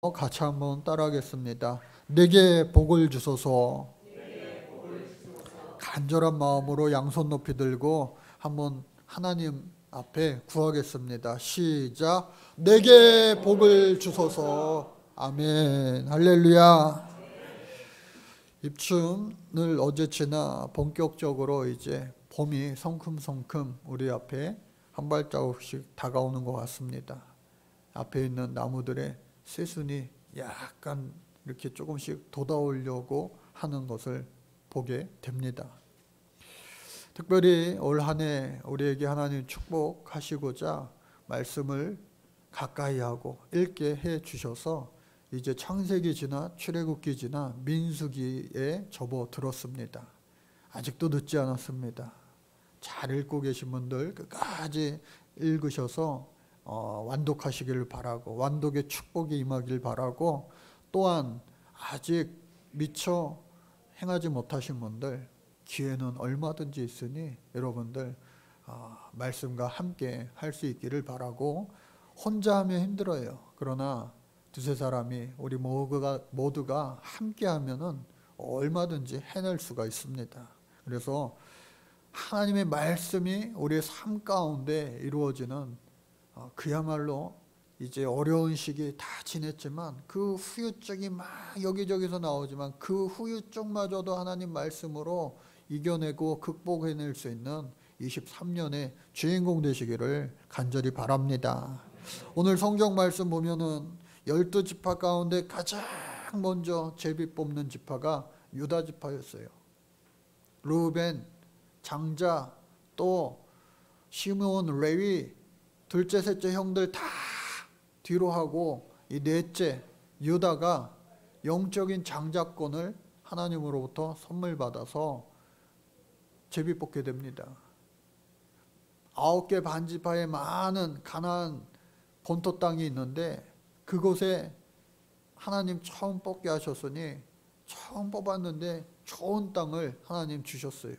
같이 한번 따라하겠습니다. 내게 복을 주소서. 간절한 마음으로 양손 높이 들고 한번 하나님 앞에 구하겠습니다. 시작. 내게 복을 주소서. 아멘. 할렐루야. 입춘을 어제 지나 본격적으로 이제 봄이 성큼성큼 우리 앞에 한 발자국씩 다가오는 것 같습니다. 앞에 있는 나무들의 새순이 약간 이렇게 조금씩 돋아오려고 하는 것을 보게 됩니다. 특별히 올 한 해 우리에게 하나님 축복하시고자 말씀을 가까이 하고 읽게 해 주셔서 이제 창세기 지나 출애굽기 지나 민수기에 접어들었습니다. 아직도 늦지 않았습니다. 잘 읽고 계신 분들 끝까지 읽으셔서 완독하시기를 바라고, 완독의 축복이 임하길 바라고, 또한 아직 미처 행하지 못하신 분들 기회는 얼마든지 있으니 여러분들 말씀과 함께 할 수 있기를 바라고, 혼자 하면 힘들어요. 그러나 두세 사람이 우리 모두가 함께 하면은 얼마든지 해낼 수가 있습니다. 그래서 하나님의 말씀이 우리의 삶 가운데 이루어지는 그야말로 이제 어려운 시기 다 지냈지만 그 후유증이 막 여기저기서 나오지만 그 후유증마저도 하나님 말씀으로 이겨내고 극복해낼 수 있는 23년의 주인공 되시기를 간절히 바랍니다. 오늘 성경 말씀 보면은 12지파 가운데 가장 먼저 제비 뽑는 지파가 유다 지파였어요. 르우벤, 장자, 또 시므온, 레위, 둘째, 셋째 형들 다 뒤로 하고 이 넷째 유다가 영적인 장자권을 하나님으로부터 선물 받아서 제비 뽑게 됩니다. 9개 반지파에 많은 가나안 본토 땅이 있는데 그곳에 하나님 처음 뽑게 하셨으니 처음 뽑았는데 좋은 땅을 하나님 주셨어요.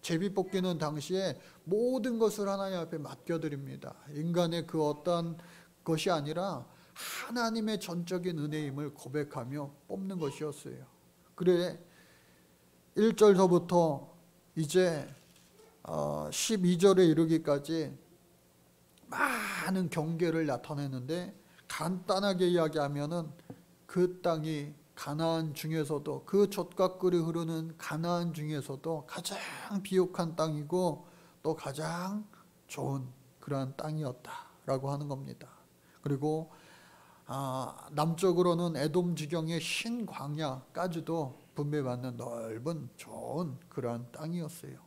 제비 뽑기는 당시에 모든 것을 하나님 앞에 맡겨드립니다. 인간의 그 어떤 것이 아니라 하나님의 전적인 은혜임을 고백하며 뽑는 것이었어요. 그래 1절서부터 이제 12절에 이르기까지 많은 경계를 나타내는데, 간단하게 이야기하면은 그 땅이 가나안 중에서도, 그 젖과 꿀이 흐르는 가나안 중에서도 가장 비옥한 땅이고 또 가장 좋은 그러한 땅이었다라고 하는 겁니다. 그리고 남쪽으로는 에돔 지경의 흰 광야까지도 분배받는 넓은 좋은 그러한 땅이었어요.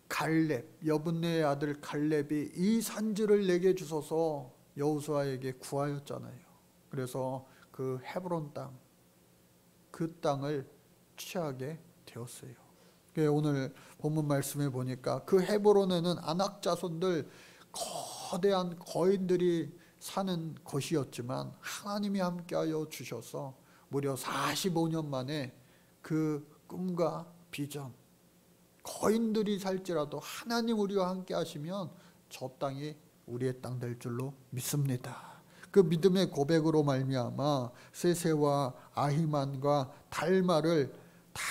갈렙, 여분네의 아들 갈렙이 이 산지를 내게 주소서 여호수아에게 구하였잖아요. 그래서 그 헤브론 땅, 그 땅을 취하게 되었어요. 오늘 본문 말씀에 보니까 그 헤브론에는 아낙 자손들, 거대한 거인들이 사는 것이었지만 하나님이 함께하여 주셔서 무려 45년 만에 그 꿈과 비전, 거인들이 살지라도 하나님 우리와 함께 하시면 저 땅이 우리의 땅 될 줄로 믿습니다. 그 믿음의 고백으로 말미암아 세세와 아히만과 달마를 다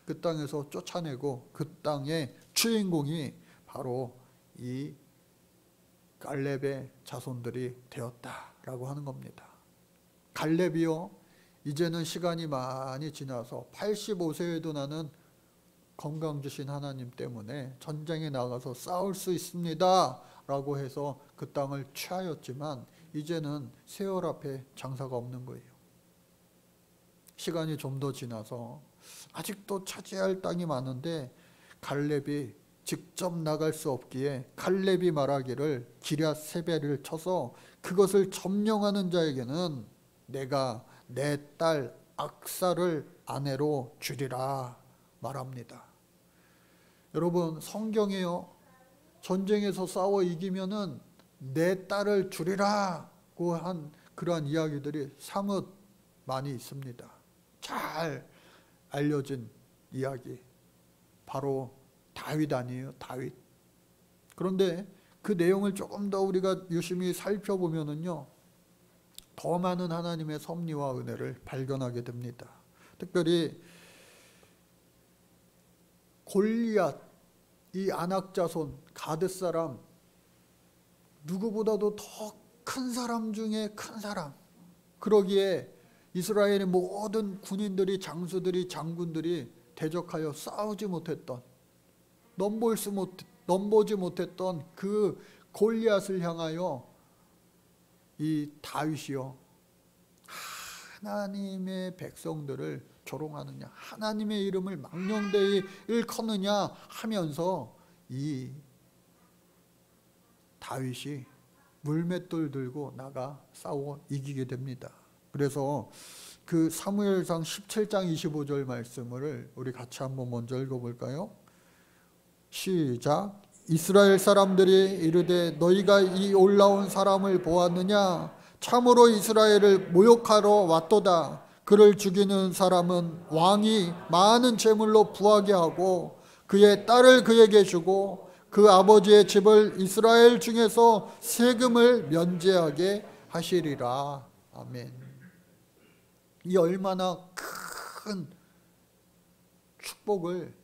그 땅에서 쫓아내고 그 땅의 주인공이 바로 이 갈렙의 자손들이 되었다라고 하는 겁니다. 갈렙이요, 이제는 시간이 많이 지나서 85세에도 나는 건강 주신 하나님 때문에 전쟁에 나가서 싸울 수 있습니다 라고 해서 그 땅을 취하였지만 이제는 세월 앞에 장사가 없는 거예요. 시간이 좀 더 지나서 아직도 차지할 땅이 많은데 갈렙이 직접 나갈 수 없기에 갈렙이 말하기를 기럇 세벨을 쳐서 그것을 점령하는 자에게는 내가 내 딸 악사를 아내로 주리라 말합니다. 여러분, 성경에요, 전쟁에서 싸워 이기면은 내 딸을 주리라고 한 그러한 이야기들이 사뭇 많이 있습니다. 잘 알려진 이야기, 바로 다윗 아니에요, 다윗. 그런데 그 내용을 조금 더 우리가 유심히 살펴보면은요, 더 많은 하나님의 섭리와 은혜를 발견하게 됩니다. 특별히 골리앗, 이 아낙 자손 가드 사람, 누구보다도 더 큰 사람 중에 큰 사람. 그러기에 이스라엘의 모든 군인들이, 장수들이, 장군들이 대적하여 싸우지 못했던, 넘보지 못했던 그 골리앗을 향하여 이 다윗이요, 하나님의 백성들을 조롱하느냐, 하나님의 이름을 망령되이 일컫느냐 하면서 이 다윗이 물맷돌 들고 나가 싸워 이기게 됩니다. 그래서 그 사무엘상 17장 25절 말씀을 우리 같이 한번 먼저 읽어볼까요? 시작. 이스라엘 사람들이 이르되 너희가 이 올라온 사람을 보았느냐? 참으로 이스라엘을 모욕하러 왔도다. 그를 죽이는 사람은 왕이 많은 재물로 부하게 하고 그의 딸을 그에게 주고 그 아버지의 집을 이스라엘 중에서 세금을 면제하게 하시리라. 아멘. 이 얼마나 큰 축복을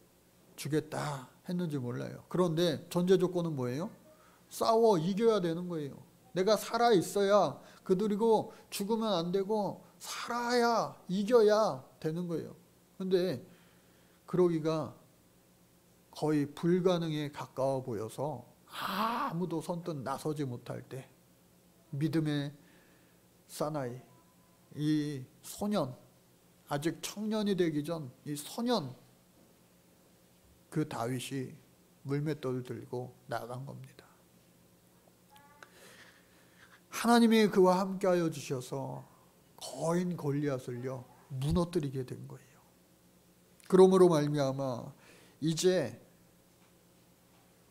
주겠다 했는지 몰라요. 그런데 전제 조건은 뭐예요? 싸워 이겨야 되는 거예요. 내가 살아 있어야, 그리고 죽으면 안 되고 살아야, 이겨야 되는 거예요. 그런데 그러기가 거의 불가능에 가까워 보여서 아무도 선뜻 나서지 못할 때 믿음의 사나이, 이 소년, 아직 청년이 되기 전 이 소년, 그 다윗이 물맷돌을 들고 나간 겁니다. 하나님이 그와 함께하여 주셔서 거인 골리앗을요 무너뜨리게 된 거예요. 그러므로 말미암아 이제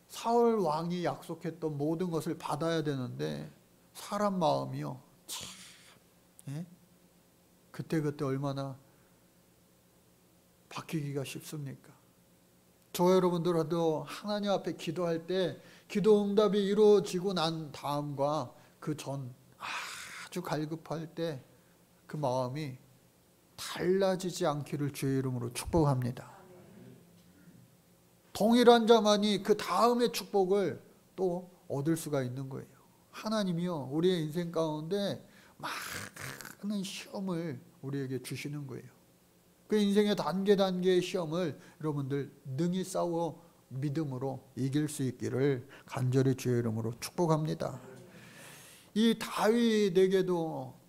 사울 왕이 약속했던 모든 것을 받아야 되는데 사람 마음이요, 참, 예? 그때그때 얼마나 바뀌기가 쉽습니까? 저 여러분들도 하나님 앞에 기도할 때 기도 응답이 이루어지고 난 다음과 그 전 아주 갈급할 때 그 마음이 달라지지 않기를 주의 이름으로 축복합니다. 동일한 자만이 그 다음의 축복을 또 얻을 수가 있는 거예요. 하나님이요 우리의 인생 가운데 많은 시험을 우리에게 주시는 거예요. 그 인생의 단계의 시험을 여러분들 능히 싸워 믿음으로 이길 수 있기를 간절히 주의 이름으로 축복합니다. 이 다윗에게도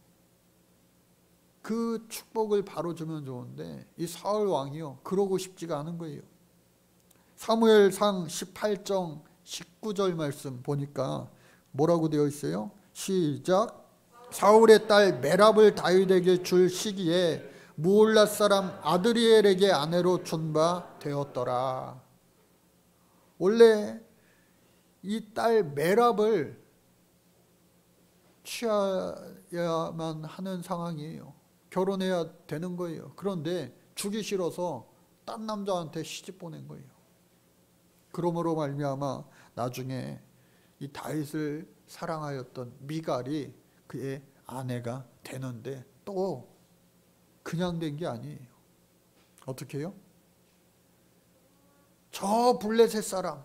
그 축복을 바로 주면 좋은데 이 사울 왕이요 그러고 싶지가 않은 거예요. 사무엘상 18장 19절 말씀 보니까 뭐라고 되어 있어요? 시작. 사울의 딸 메랍을 다윗에게 줄 시기에 무올랏 사람 아드리엘에게 아내로 준 바 되었더라. 원래 이 딸 메랍을 취하야만 하는 상황이에요. 결혼해야 되는 거예요. 그런데 주기 싫어서 딴 남자한테 시집 보낸 거예요. 그러므로 말미암아 나중에 이 다윗을 사랑하였던 미갈이 그의 아내가 되는데 또 그냥 된 게 아니에요. 어떻게 해요? 저 블레셋 사람,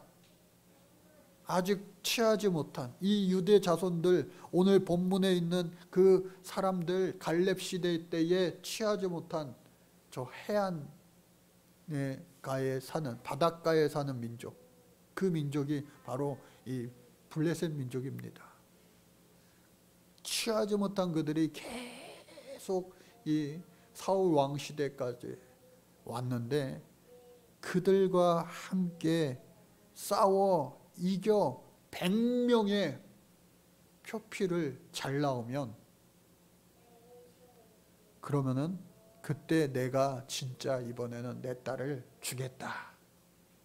아직 취하지 못한 이 유대 자손들, 오늘 본문에 있는 그 사람들, 갈렙 시대 때에 취하지 못한 저 해안가에 사는, 바닷가에 사는 민족, 그 민족이 바로 이 블레셋 민족입니다. 취하지 못한 그들이 계속 이 사울 왕 시대까지 왔는데 그들과 함께 싸워 이겨 100명의 표피를 잘 나오면 그러면은 그때 내가 진짜 이번에는 내 딸을 주겠다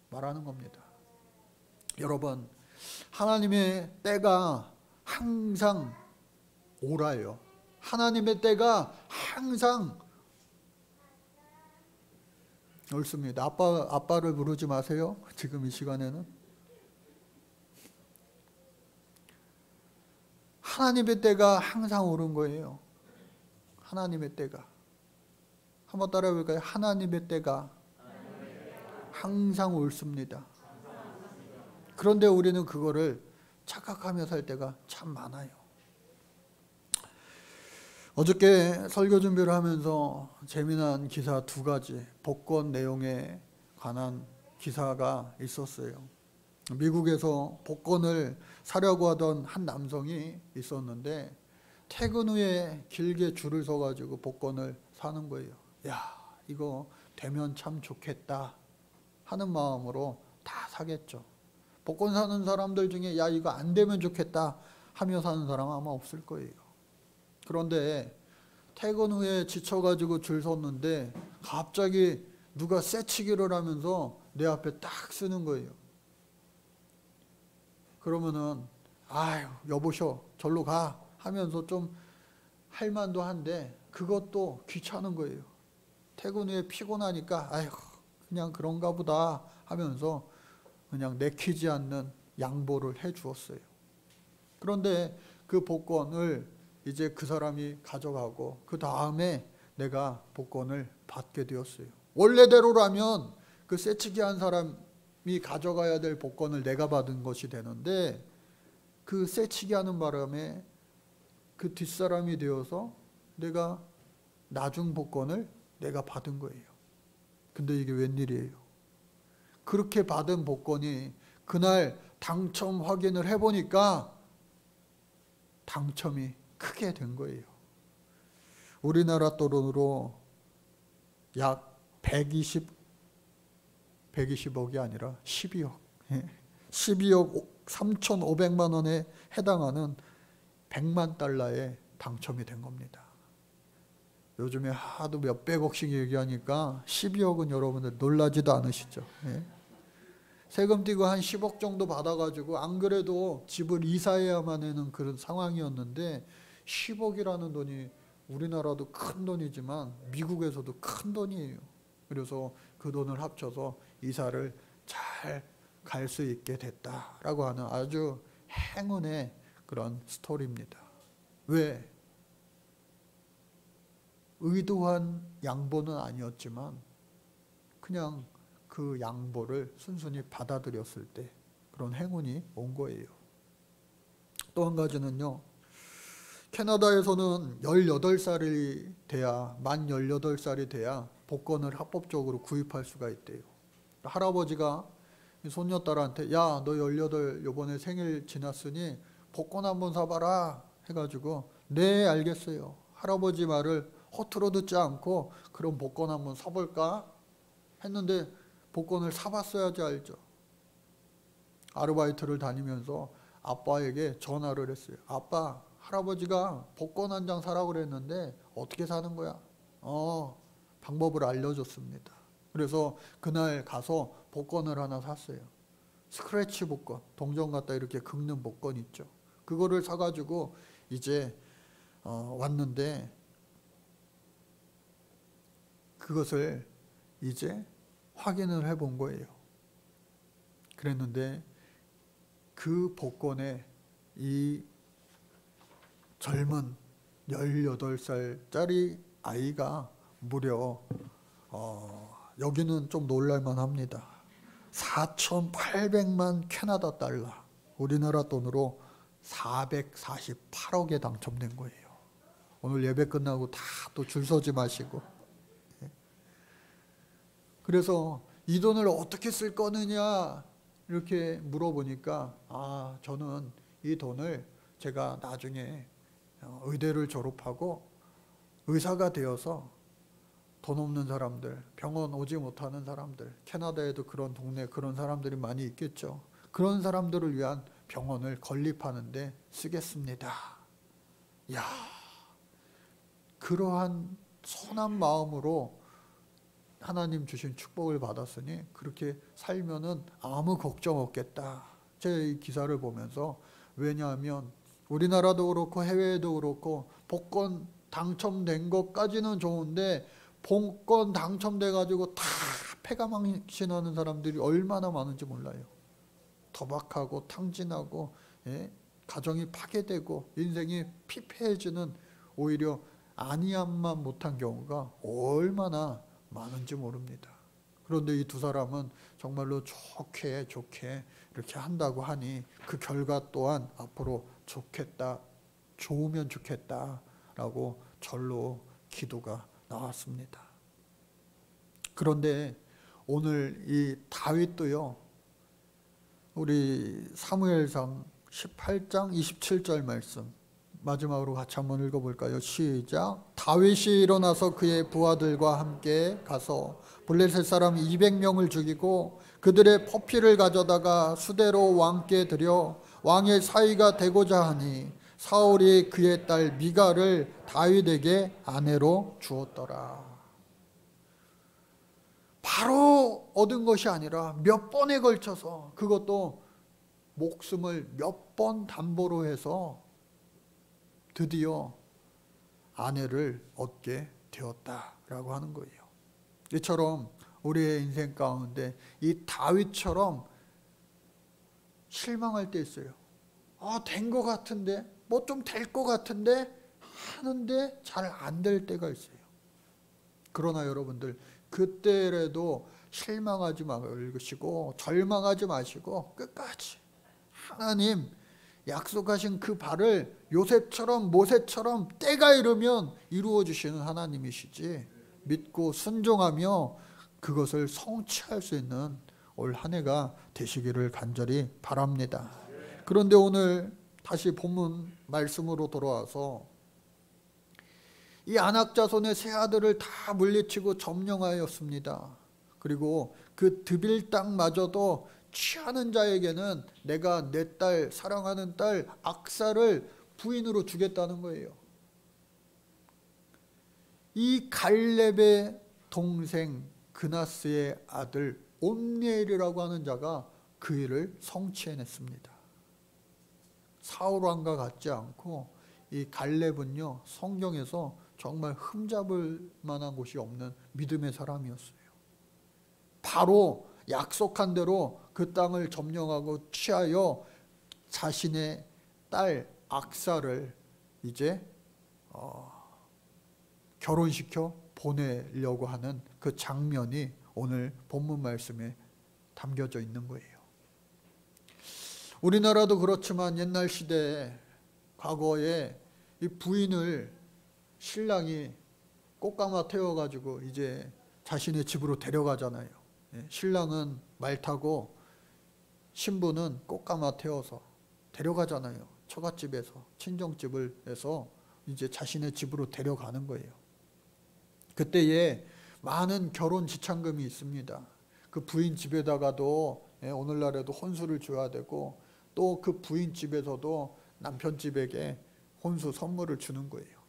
말하는 겁니다. 여러분, 하나님의 때가 항상 오라요. 하나님의 때가 항상 옳습니다. 아빠를 부르지 마세요. 지금 이 시간에는 하나님의 때가 항상 옳은 거예요. 하나님의 때가. 한번 따라해 볼까요? 하나님의 때가 항상 옳습니다. 그런데 우리는 그거를 착각하며 살 때가 참 많아요. 어저께 설교 준비를 하면서 재미난 기사 2가지, 복권 내용에 관한 기사가 있었어요. 미국에서 복권을 사려고 하던 한 남성이 있었는데 퇴근 후에 길게 줄을 서가지고 복권을 사는 거예요. 야, 이거 되면 참 좋겠다 하는 마음으로 다 사겠죠. 복권 사는 사람들 중에 야, 이거 안 되면 좋겠다 하며 사는 사람은 아마 없을 거예요. 그런데 퇴근 후에 지쳐가지고 줄 섰는데 갑자기 누가 새치기를 하면서 내 앞에 딱 쓰는 거예요. 그러면은 아유, 여보셔 절로 가 하면서 좀 할만도 한데 그것도 귀찮은 거예요. 퇴근 후에 피곤하니까 아유, 그냥 그런가 보다 하면서 그냥 내키지 않는 양보를 해 주었어요. 그런데 그 복권을 이제 그 사람이 가져가고 그 다음에 내가 복권을 받게 되었어요. 원래대로라면 그 새치기 한 사람이 가져가야 될 복권을 내가 받은 것이 되는데 그 새치기 하는 바람에 그 뒷사람이 되어서 내가 나중 복권을 내가 받은 거예요. 근데 이게 웬일이에요? 그렇게 받은 복권이 그날 당첨 확인을 해보니까 당첨이 크게 된 거예요. 우리나라 돈으로 약 120억이 아니라 12억. 12억 3,500만 원에 해당하는 100만 달러에 당첨이 된 겁니다. 요즘에 하도 몇백억씩 얘기하니까 12억은 여러분들 놀라지도 않으시죠? 세금 떼고 한 10억 정도 받아가지고 안 그래도 집을 이사해야만 하는 그런 상황이었는데 10억이라는 돈이 우리나라도 큰 돈이지만 미국에서도 큰 돈이에요. 그래서 그 돈을 합쳐서 이사를 잘 갈 수 있게 됐다라고 하는 아주 행운의 그런 스토리입니다. 왜? 의도한 양보는 아니었지만 그냥 그 양보를 순순히 받아들였을 때 그런 행운이 온 거예요. 또 한 가지는요. 캐나다에서는 18살이 돼야, 만 18살이 돼야 복권을 합법적으로 구입할 수가 있대요. 할아버지가 손녀딸한테 야, 너 18 요번에 생일 지났으니 복권 한번 사봐라 해가지고 네, 알겠어요. 할아버지 말을 허투루 듣지 않고 그럼 복권 한번 사볼까 했는데 복권을 사봤어야지 알죠. 아르바이트를 다니면서 아빠에게 전화를 했어요. 아빠, 할아버지가 복권 한 장 사라고 그랬는데 어떻게 사는 거야? 방법을 알려줬습니다. 그래서 그날 가서 복권을 하나 샀어요. 스크래치 복권, 동전 갖다 이렇게 긁는 복권 있죠. 그거를 사가지고 이제 왔는데 그것을 이제 확인을 해본 거예요. 그랬는데 그 복권에 이 젊은 18살짜리 아이가 무려 여기는 좀 놀랄만 합니다. 4,800만 캐나다 달러, 우리나라 돈으로 448억에 당첨된 거예요. 오늘 예배 끝나고 다 또 줄 서지 마시고. 그래서 이 돈을 어떻게 쓸 거느냐 이렇게 물어보니까 저는 이 돈을 제가 나중에 의대를 졸업하고 의사가 되어서 돈 없는 사람들, 병원 오지 못하는 사람들, 캐나다에도 그런 동네 그런 사람들이 많이 있겠죠. 그런 사람들을 위한 병원을 건립하는데 쓰겠습니다. 야, 그러한 선한 마음으로 하나님 주신 축복을 받았으니 그렇게 살면은 아무 걱정 없겠다. 제가 이 기사를 보면서, 왜냐하면 우리나라도 그렇고 해외에도 그렇고 복권 당첨된 것까지는 좋은데 복권 당첨돼 가지고 다 패가망신하는 사람들이 얼마나 많은지 몰라요. 도박하고 탕진하고 가정이 파괴되고 인생이 피폐해지는 오히려 아니함만 못한 경우가 얼마나 많은지 모릅니다. 그런데 이 두 사람은 정말로 좋게 이렇게 한다고 하니 그 결과 또한 앞으로 좋으면 좋겠다라고 절로 기도가 나왔습니다. 그런데 오늘 이 다윗도요, 우리 사무엘상 18장 27절 말씀 마지막으로 같이 한번 읽어볼까요? 시작. 다윗이 일어나서 그의 부하들과 함께 가서 블레셋 사람 200명을 죽이고 그들의 포피를 가져다가 수대로 왕께 드려 왕의 사위가 되고자 하니 사울이 그의 딸 미갈을 다윗에게 아내로 주었더라. 바로 얻은 것이 아니라 몇 번에 걸쳐서, 그것도 목숨을 몇 번 담보로 해서 드디어 아내를 얻게 되었다라고 하는 거예요. 이처럼 우리의 인생 가운데 이 다윗처럼 실망할 때 있어요. 된 것 같은데, 뭐 좀 될 것 같은데 하는데 잘 안 될 때가 있어요. 그러나 여러분들, 그때라도 실망하지 마시고 절망하지 마시고 끝까지 하나님 약속하신 그 바를 요셉처럼 모세처럼 때가 이르면 이루어 주시는 하나님이시지, 믿고 순종하며 그것을 성취할 수 있는 올 한 해가 되시기를 간절히 바랍니다. 그런데 오늘 다시 본문 말씀으로 돌아와서 이 아낙 자손의 세 아들을 다 물리치고 점령하였습니다. 그리고 그 드빌 땅마저도 취하는 자에게는 내가 내 딸, 사랑하는 딸 악사를 부인으로 주겠다는 거예요. 이 갈렙의 동생 그나스의 아들 옴니엘이라고 하는 자가 그 일을 성취해냈습니다. 사울 왕과 같지 않고 이 갈렙은요, 성경에서 정말 흠잡을 만한 곳이 없는 믿음의 사람이었어요. 바로 약속한 대로 그 땅을 점령하고 취하여 자신의 딸 악사를 이제 결혼시켜 보내려고 하는 그 장면이 오늘 본문 말씀에 담겨져 있는 거예요. 우리나라도 그렇지만 옛날 시대에, 과거에 이 부인을 신랑이 꽃가마 태워가지고 이제 자신의 집으로 데려가잖아요. 신랑은 말 타고 신부는 꽃가마 태워서 데려가잖아요. 처갓집에서, 친정집을 해서 이제 자신의 집으로 데려가는 거예요. 그때에 많은 결혼 지참금이 있습니다. 그 부인 집에다가도 오늘날에도 혼수를 줘야 되고, 또 그 부인 집에서도 남편 집에게 혼수 선물을 주는 거예요.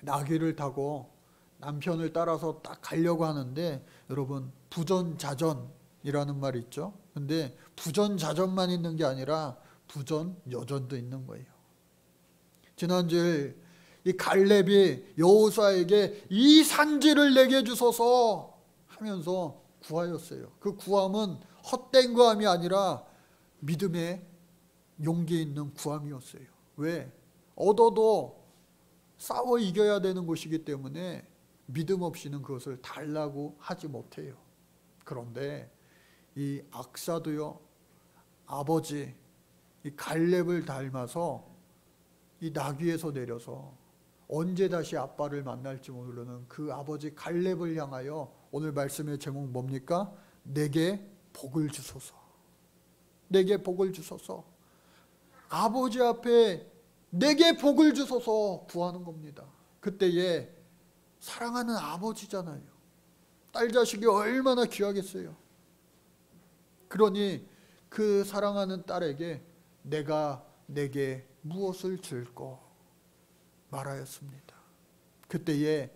나귀를 타고 남편을 따라서 딱 가려고 하는데, 여러분, 부전자전이라는 말이 있죠. 근데 부전자전만 있는 게 아니라 부전여전도 있는 거예요. 지난주에 이 갈렙이 여호수아에게 이 산지를 내게 주소서 하면서 구하였어요. 그 구함은 헛된 구함이 아니라 믿음의 용기 있는 구함이었어요. 왜? 얻어도 싸워 이겨야 되는 것이기 때문에 믿음 없이는 그것을 달라고 하지 못해요. 그런데 이 악사도요, 아버지 이 갈렙을 닮아서 이 나귀에서 내려서 언제 다시 아빠를 만날지 모르는 그 아버지 갈렙을 향하여 오늘 말씀의 제목 뭡니까? 내게 복을 주소서. 내게 복을 주소서. 아버지 앞에 내게 복을 주소서 구하는 겁니다. 그때에 사랑하는 아버지잖아요. 딸 자식이 얼마나 귀하겠어요. 그러니 그 사랑하는 딸에게 내가 내게 무엇을 줄꼬 말하였습니다. 그때에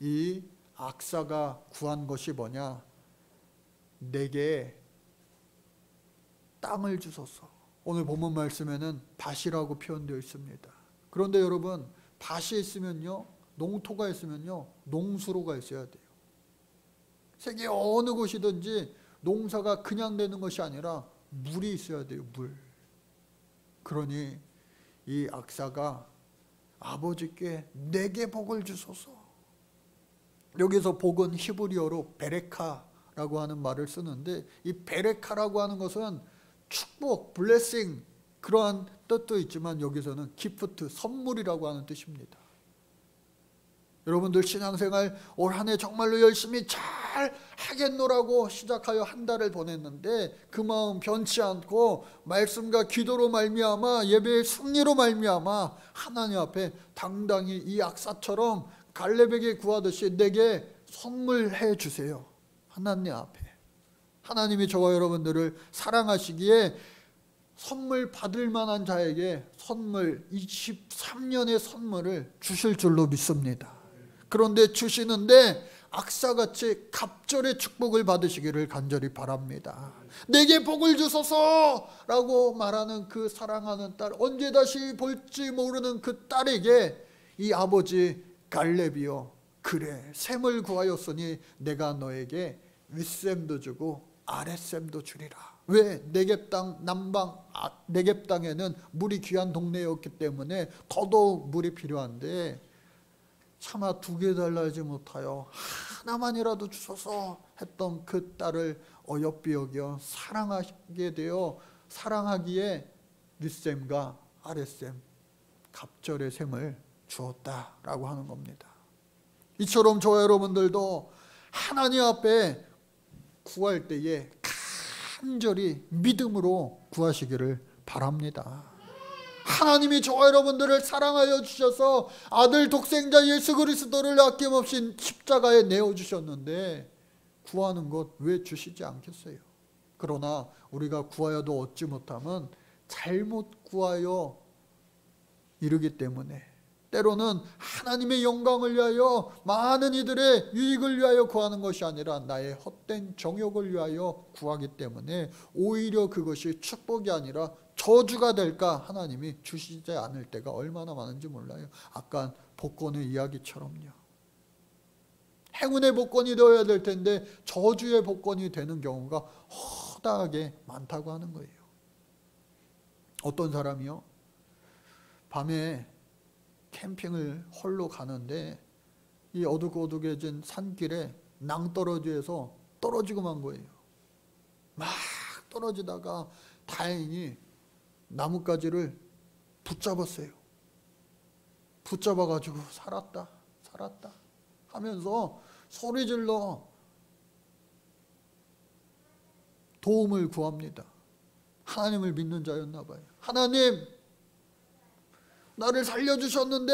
이 악사가 구한 것이 뭐냐? 내게 땅을 주소서. 오늘 본문 말씀에는 밭이라고 표현되어 있습니다. 그런데 여러분, 밭이 있으면요, 농토가 있으면요, 농수로가 있어야 돼요. 세계 어느 곳이든지 농사가 그냥 되는 것이 아니라 물이 있어야 돼요. 물. 그러니 이 악사가 아버지께 내게 복을 주소서. 여기서 복은 히브리어로 베레카라고 하는 말을 쓰는데, 이 베레카라고 하는 것은 축복, 블레싱 그러한 뜻도 있지만 여기서는 기프트, 선물이라고 하는 뜻입니다. 여러분들 신앙생활 올 한 해 정말로 열심히 잘 하겠노라고 시작하여 한 달을 보냈는데 그 마음 변치 않고 말씀과 기도로 말미암아 예배의 승리로 말미암아 하나님 앞에 당당히 이 악사처럼 갈렙에게 구하듯이 내게 선물해 주세요. 하나님 앞에. 하나님이 저와 여러분들을 사랑하시기에 선물 받을 만한 자에게 선물, 23년의 선물을 주실 줄로 믿습니다. 그런데 주시는데 악사같이 갑절의 축복을 받으시기를 간절히 바랍니다. 내게 복을 주소서 라고 말하는 그 사랑하는 딸, 언제 다시 볼지 모르는 그 딸에게 이 아버지 갈렙이여, 그래 샘을 구하였으니 내가 너에게 윗샘도 주고 아랫샘도 주리라. 왜? 네겝 땅 남방 네겝 땅에는 물이 귀한 동네였기 때문에 더더욱 물이 필요한데 차마 2개 달라지 못하여 하나만이라도 주소서 했던 그 딸을 어여삐 여겨 사랑하게 되어 사랑하기에 윗샘과 아랫샘 갑절의 샘을 주었다라고 하는 겁니다. 이처럼 저와 여러분들도 하나님 앞에 구할 때에 간절히 믿음으로 구하시기를 바랍니다. 하나님이 저와 여러분들을 사랑하여 주셔서 아들 독생자 예수 그리스도를 아낌없이 십자가에 내어주셨는데 구하는 것 왜 주시지 않겠어요? 그러나 우리가 구하여도 얻지 못하면 잘못 구하여 이르기 때문에 때로는 하나님의 영광을 위하여 많은 이들의 유익을 위하여 구하는 것이 아니라 나의 헛된 정욕을 위하여 구하기 때문에 오히려 그것이 축복이 아니라 저주가 될까 하나님이 주시지 않을 때가 얼마나 많은지 몰라요. 아까 복권의 이야기처럼요. 행운의 복권이 되어야 될 텐데 저주의 복권이 되는 경우가 허다하게 많다고 하는 거예요. 어떤 사람이요, 밤에 캠핑을 홀로 가는데 이 어둑어둑해진 산길에 낭떠러지에서 떨어지고만 거예요. 막 떨어지다가 다행히 나뭇가지를 붙잡았어요. 붙잡아가지고 살았다 하면서 소리질러 도움을 구합니다. 하나님을 믿는 자였나 봐요. 하나님, 나를 살려주셨는데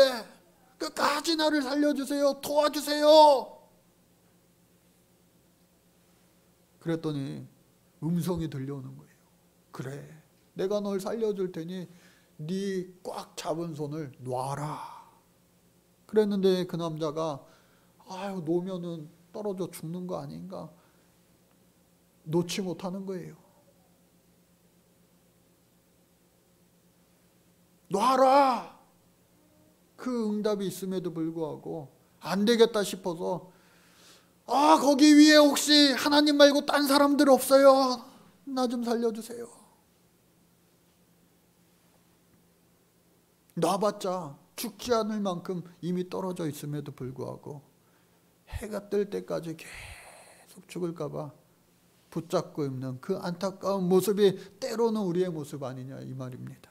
끝까지 나를 살려주세요. 도와주세요. 그랬더니 음성이 들려오는 거예요. 그래, 내가 널 살려줄 테니 네 꽉 잡은 손을 놔라. 그랬는데 그 남자가 아유, 놓으면은 떨어져 죽는 거 아닌가, 놓지 못하는 거예요. 놔라. 그 응답이 있음에도 불구하고 안 되겠다 싶어서 거기 위에 혹시 하나님 말고 딴 사람들 없어요? 나 좀 살려주세요. 놔봤자 죽지 않을 만큼 이미 떨어져 있음에도 불구하고 해가 뜰 때까지 계속 죽을까 봐 붙잡고 있는 그 안타까운 모습이 때로는 우리의 모습 아니냐 이 말입니다.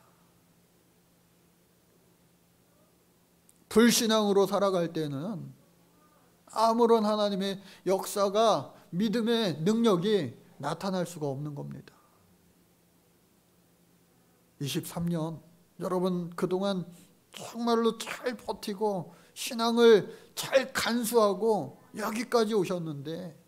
불신앙으로 살아갈 때는 아무런 하나님의 역사가, 믿음의 능력이 나타날 수가 없는 겁니다. 23년 여러분 그동안 정말로 잘 버티고 신앙을 잘 간수하고 여기까지 오셨는데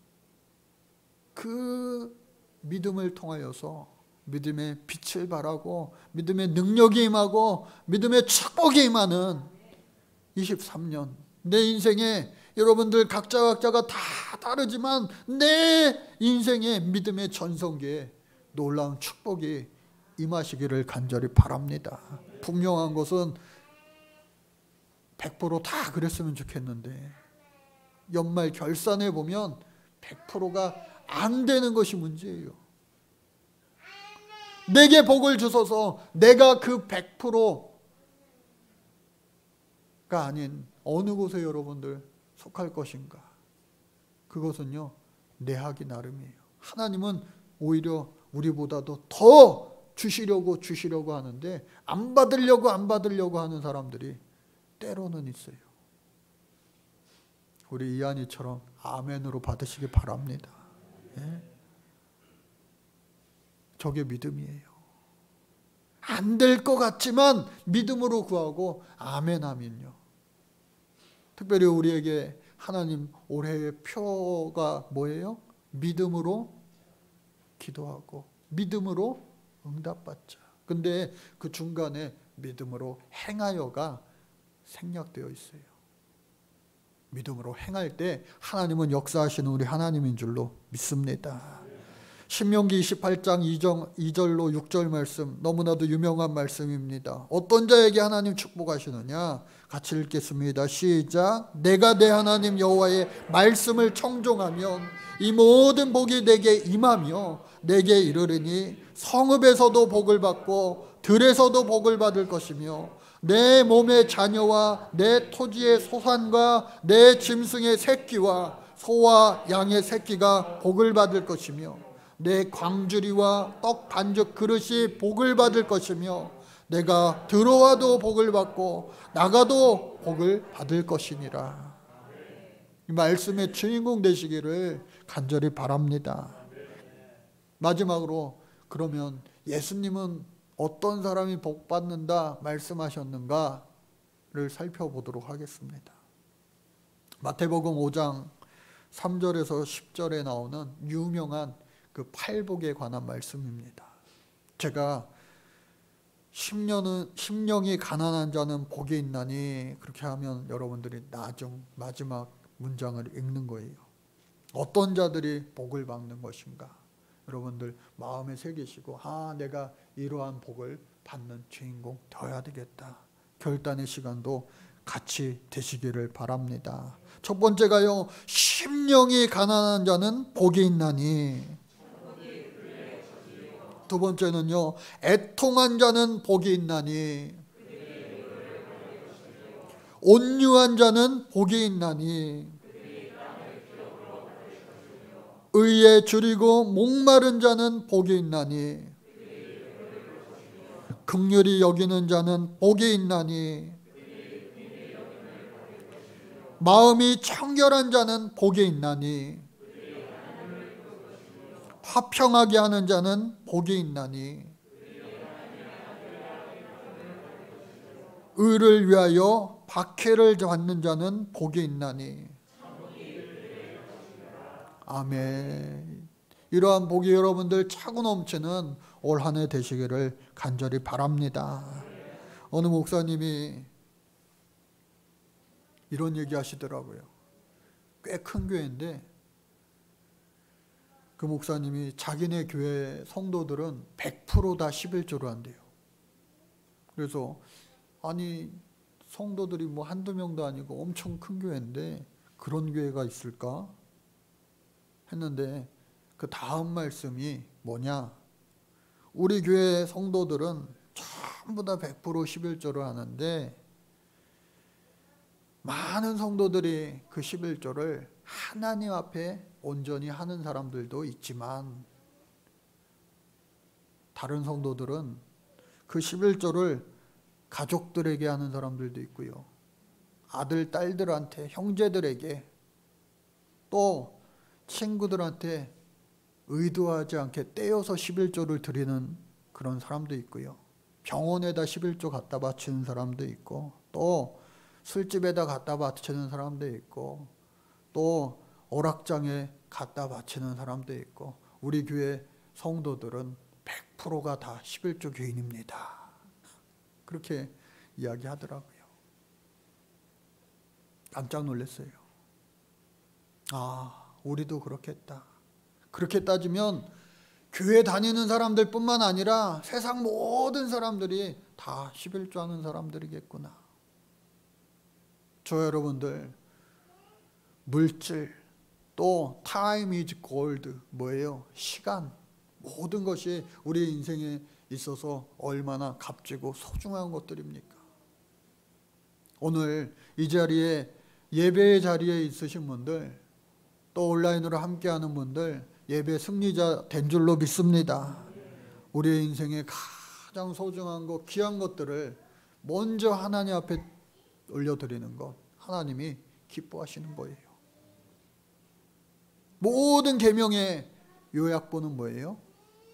그 믿음을 통하여서 믿음의 빛을 발하고 믿음의 능력이 임하고 믿음의 축복이 임하는 23년, 내 인생에 여러분들 각자가 다 다르지만 내 인생의 믿음의 전성기에 놀라운 축복이 임하시기를 간절히 바랍니다. 분명한 것은 100% 다 그랬으면 좋겠는데 연말 결산해 보면 100%가 안 되는 것이 문제예요. 내게 복을 주소서 내가 그 100% 아닌 어느 곳에 여러분들 속할 것인가? 그것은요, 내 하기 나름이에요. 하나님은 오히려 우리보다도 더 주시려고 하는데 안 받으려고 하는 사람들이 때로는 있어요. 우리 이한이처럼 아멘으로 받으시기 바랍니다. 예? 저게 믿음이에요. 안 될 것 같지만 믿음으로 구하고 아멘 하면요. 특별히 우리에게 하나님 올해의 표가 뭐예요? 믿음으로 기도하고 믿음으로 응답받자. 근데 그 중간에 믿음으로 행하여가 생략되어 있어요. 믿음으로 행할 때 하나님은 역사하시는 우리 하나님인 줄로 믿습니다. 신명기 28장 2절로 6절 말씀, 너무나도 유명한 말씀입니다. 어떤 자에게 하나님 축복하시느냐? 같이 읽겠습니다. 시작. 내가 내 하나님 여호와의 말씀을 청종하면 이 모든 복이 내게 임하며 내게 이르르니 성읍에서도 복을 받고 들에서도 복을 받을 것이며 내 몸의 자녀와 내 토지의 소산과 내 짐승의 새끼와 소와 양의 새끼가 복을 받을 것이며 내 광주리와 떡 반죽 그릇이 복을 받을 것이며 내가 들어와도 복을 받고 나가도 복을 받을 것이니라. 이 말씀의 주인공 되시기를 간절히 바랍니다. 마지막으로 그러면 예수님은 어떤 사람이 복 받는다 말씀하셨는가를 살펴보도록 하겠습니다. 마태복음 5장 3절에서 10절에 나오는 유명한 그 팔복에 관한 말씀입니다. 제가 심령이 가난한 자는 복이 있나니 그렇게 하면 여러분들이 나중 마지막 문장을 읽는 거예요. 어떤 자들이 복을 받는 것인가? 여러분들 마음에 새기시고 내가 이러한 복을 받는 주인공 되어야 되겠다. 결단의 시간도 같이 되시기를 바랍니다. 첫 번째가요, 심령이 가난한 자는 복이 있나니. 두 번째는요, 애통한 자는 복이 있나니. 온유한 자는 복이 있나니. 의에 줄이고 목마른 자는 복이 있나니. 긍휼히 여기는 자는 복이 있나니. 마음이 청결한 자는 복이 있나니. 화평하게 하는 자는 복이 있나니. 의를 위하여 박해를 받는 자는 복이 있나니. 아멘. 이러한 복이 여러분들 차고 넘치는 올 한 해 되시기를 간절히 바랍니다. 어느 목사님이 이런 얘기 하시더라고요. 꽤 큰 교회인데 그 목사님이 자기네 교회 성도들은 100% 다 11조를 한대요. 그래서 아니 성도들이 뭐 한두 명도 아니고 엄청 큰 교회인데 그런 교회가 있을까? 했는데 그 다음 말씀이 뭐냐? 우리 교회 성도들은 전부 다 100% 11조를 하는데 많은 성도들이 그 11조를 하나님 앞에 온전히 하는 사람들도 있지만 다른 성도들은 그 11조를 가족들에게 하는 사람들도 있고요. 아들, 딸들한테, 형제들에게 또 친구들한테 의도하지 않게 떼어서 11조를 드리는 그런 사람도 있고요. 병원에다 11조 갖다 바치는 사람도 있고 또 술집에다 갖다 바치는 사람도 있고 또 오락장에 갖다 바치는 사람도 있고 우리 교회 성도들은 100%가 다 11조 교인입니다. 그렇게 이야기하더라고요. 깜짝 놀랐어요. 우리도 그렇겠다. 그렇게 따지면 교회 다니는 사람들 뿐만 아니라 세상 모든 사람들이 다 11조 하는 사람들이겠구나. 저 여러분들 물질 또 time is gold 뭐예요? 시간 모든 것이 우리 인생에 있어서 얼마나 값지고 소중한 것들입니까? 오늘 이 자리에 예배의 자리에 있으신 분들, 또 온라인으로 함께하는 분들 예배 승리자 된 줄로 믿습니다. 우리의 인생에 가장 소중한 것, 귀한 것들을 먼저 하나님 앞에 올려드리는 것, 하나님이 기뻐하시는 거예요. 모든 계명의 요약본은 뭐예요?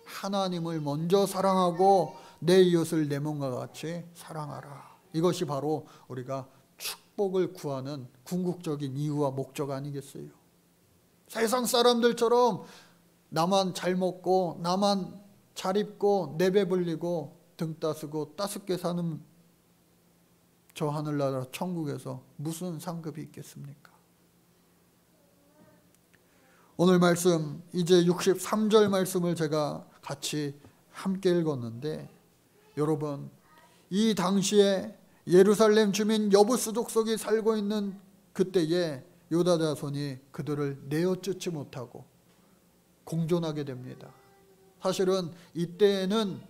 하나님을 먼저 사랑하고 내 이웃을 내 몸과 같이 사랑하라. 이것이 바로 우리가 축복을 구하는 궁극적인 이유와 목적 아니겠어요? 세상 사람들처럼 나만 잘 먹고 나만 잘 입고 내 배 불리고 등 따스고 따숩게 사는 저 하늘나라 천국에서 무슨 상급이 있겠습니까? 오늘 말씀 이제 63절 말씀을 제가 같이 함께 읽었는데, 여러분 이 당시에 예루살렘 주민 여부스 족속이 살고 있는 그때에 유다 자손이 그들을 내어쫓지 못하고 공존하게 됩니다. 사실은 이때에는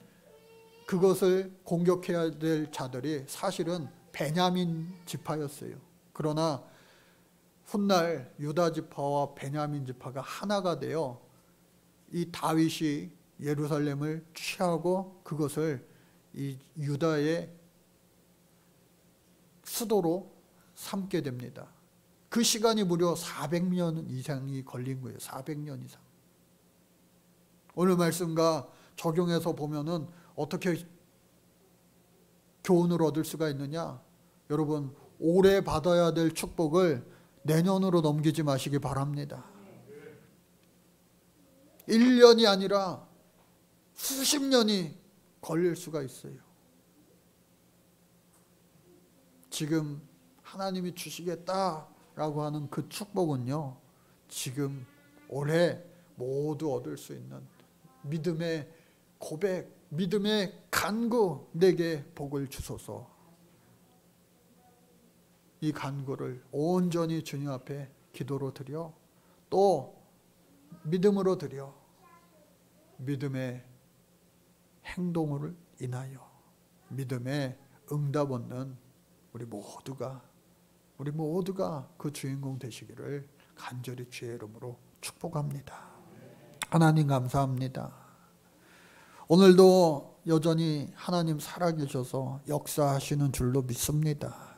그것을 공격해야 될 자들이 사실은 베냐민 지파였어요. 그러나 훗날 유다 지파와 베냐민 지파가 하나가 되어 이 다윗이 예루살렘을 취하고 그것을 이 유다의 수도로 삼게 됩니다. 그 시간이 무려 400년 이상이 걸린 거예요. 400년 이상. 오늘 말씀과 적용해서 보면은 어떻게 교훈을 얻을 수가 있느냐? 여러분, 올해 받아야 될 축복을 내년으로 넘기지 마시기 바랍니다. 1년이 아니라 수십 년이 걸릴 수가 있어요. 지금 하나님이 주시겠다라고 하는 그 축복은요, 지금 올해 모두 얻을 수 있는 믿음의 고백, 믿음의 간구, 내게 복을 주소서. 이 간구를 온전히 주님 앞에 기도로 드려, 또 믿음으로 드려, 믿음의 행동을 인하여 믿음의 응답 얻는 우리 모두가 그 주인공 되시기를 간절히 주의 이름으로 축복합니다. 하나님 감사합니다. 오늘도 여전히 하나님 살아계셔서 역사하시는 줄로 믿습니다.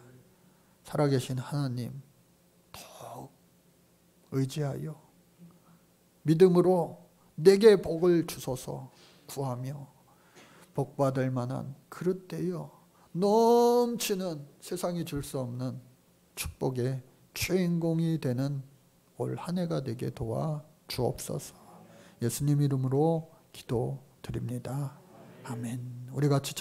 살아계신 하나님 더욱 의지하여 믿음으로 내게 복을 주소서 구하며 복받을 만한 그릇 되어 넘치는 세상이 줄 수 없는 축복의 주인공이 되는 올 한 해가 되게 도와 주옵소서. 예수님 이름으로 기도드립니다. 아멘. 우리 같이